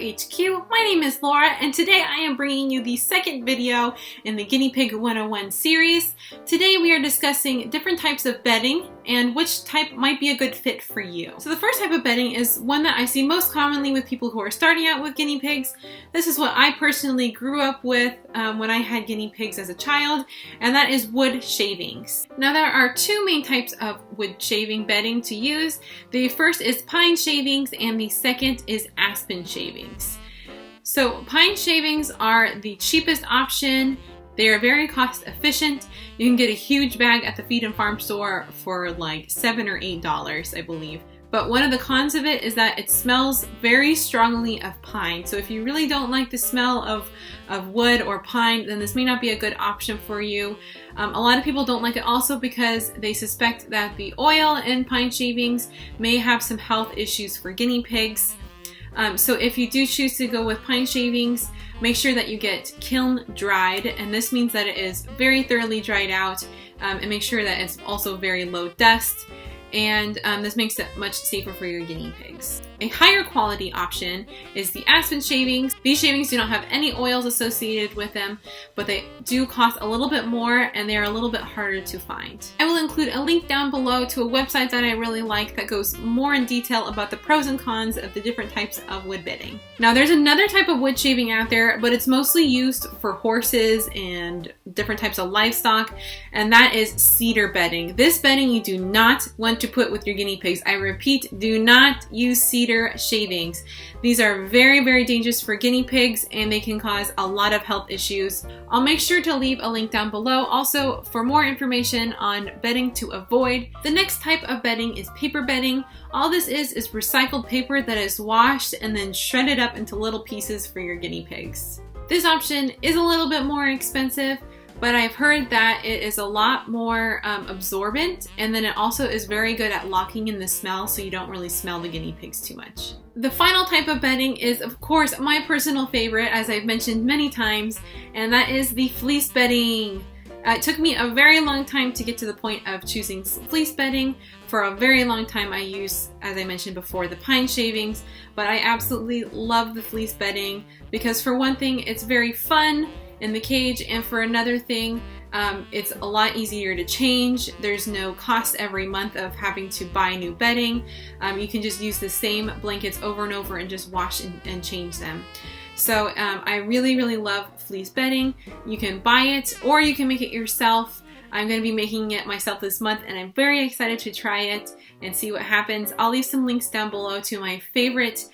HQ. My name is Laura, and today I am bringing you the second video in the Guinea Pig 101 series. Today we are discussing different types of bedding and which type might be a good fit for you. So the first type of bedding is one that I see most commonly with people who are starting out with guinea pigs. This is what I personally grew up with when I had guinea pigs as a child, and that is wood shavings. Now there are two main types of wood shaving bedding to use. The first is pine shavings and the second is aspen shavings. So pine shavings are the cheapest option. They are very cost efficient. You can get a huge bag at the feed and farm store for like $7 or $8, I believe. But one of the cons of it is that it smells very strongly of pine. So if you really don't like the smell of wood or pine, then this may not be a good option for you. A lot of people don't like it also because they suspect that the oil in pine shavings may have some health issues for guinea pigs. So if you do choose to go with pine shavings, make sure that you get kiln dried, and this means that it is very thoroughly dried out, and make sure that it's also very low dust, and this makes it much safer for your guinea pigs. A higher quality option is the aspen shavings. These shavings do not have any oils associated with them, but they do cost a little bit more and they are a little bit harder to find. I will include a link down below to a website that I really like that goes more in detail about the pros and cons of the different types of wood bedding. Now there's another type of wood shaving out there, but it's mostly used for horses and different types of livestock, and that is cedar bedding. This bedding you do not want to put with your guinea pigs. I repeat, do not use cedar shavings. These are very, very dangerous for guinea pigs and they can cause a lot of health issues. I'll make sure to leave a link down below also for more information on bedding to avoid. The next type of bedding is paper bedding. All this is recycled paper that is washed and then shredded up into little pieces for your guinea pigs. This option is a little bit more expensive, but I've heard that it is a lot more absorbent, and then it also is very good at locking in the smell so you don't really smell the guinea pigs too much. The final type of bedding is, of course, my personal favorite, as I've mentioned many times, and that is the fleece bedding. It took me a very long time to get to the point of choosing fleece bedding. For a very long time I used, as I mentioned before, the pine shavings, but I absolutely love the fleece bedding because for one thing, it's very fun in the cage, and for another thing, it's a lot easier to change. There's no cost every month of having to buy new bedding. You can just use the same blankets over and over and just wash and change them. So I really, really love fleece bedding. You can buy it or you can make it yourself. I'm going to be making it myself this month and I'm very excited to try it and see what happens. I'll leave some links down below to my favorite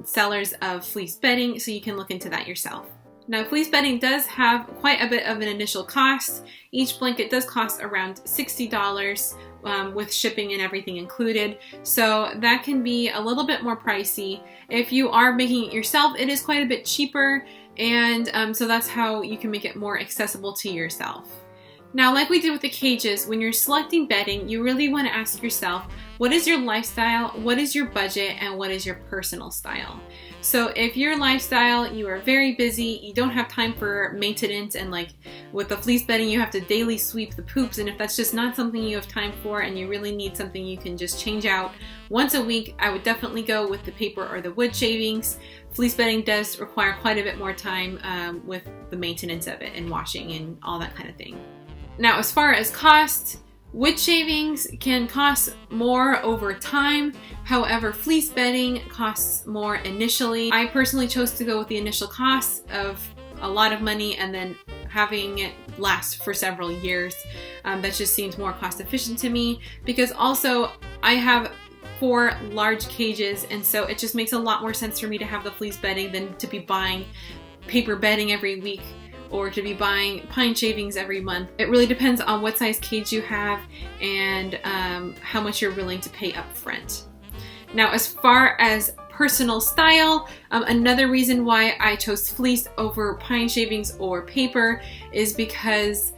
sellers of fleece bedding so you can look into that yourself. Now fleece bedding does have quite a bit of an initial cost. Each blanket does cost around $60 with shipping and everything included, so that can be a little bit more pricey. If you are making it yourself, it is quite a bit cheaper, and so that's how you can make it more accessible to yourself. Now, like we did with the cages, when you're selecting bedding, you really want to ask yourself, what is your lifestyle, what is your budget, and what is your personal style? So if your lifestyle, you are very busy, you don't have time for maintenance, and like with the fleece bedding, you have to daily sweep the poops, and if that's just not something you have time for and you really need something you can just change out once a week, I would definitely go with the paper or the wood shavings. Fleece bedding does require quite a bit more time with the maintenance of it and washing and all that kind of thing. Now, as far as cost, wood shavings can cost more over time. However, fleece bedding costs more initially. I personally chose to go with the initial cost of a lot of money and then having it last for several years. That just seems more cost efficient to me because also I have 4 large cages, and so it just makes a lot more sense for me to have the fleece bedding than to be buying paper bedding every week or to be buying pine shavings every month. It really depends on what size cage you have and how much you're willing to pay up front. Now, as far as personal style, another reason why I chose fleece over pine shavings or paper is because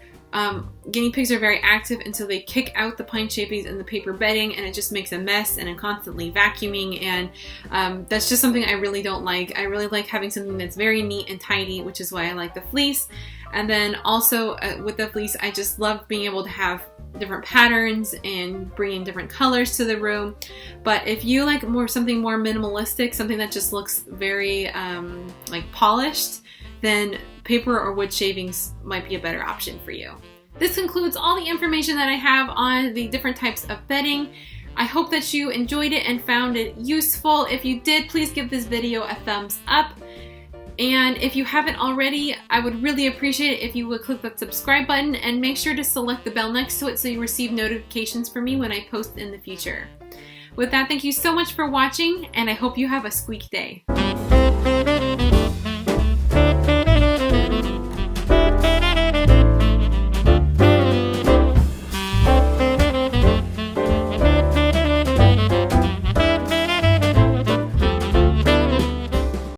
Guinea pigs are very active, and so they kick out the pine shavings and the paper bedding, and it just makes a mess, and I'm constantly vacuuming, and that's just something I really don't like. I really like having something that's very neat and tidy, which is why I like the fleece. And then also with the fleece, I just love being able to have different patterns and bringing different colors to the room. But if you like something more minimalistic, something that just looks very like polished, then paper or wood shavings might be a better option for you. This concludes all the information that I have on the different types of bedding. I hope that you enjoyed it and found it useful. If you did, please give this video a thumbs up. And if you haven't already, I would really appreciate it if you would click that subscribe button and make sure to select the bell next to it so you receive notifications from me when I post in the future. With that, thank you so much for watching, and I hope you have a squeak day.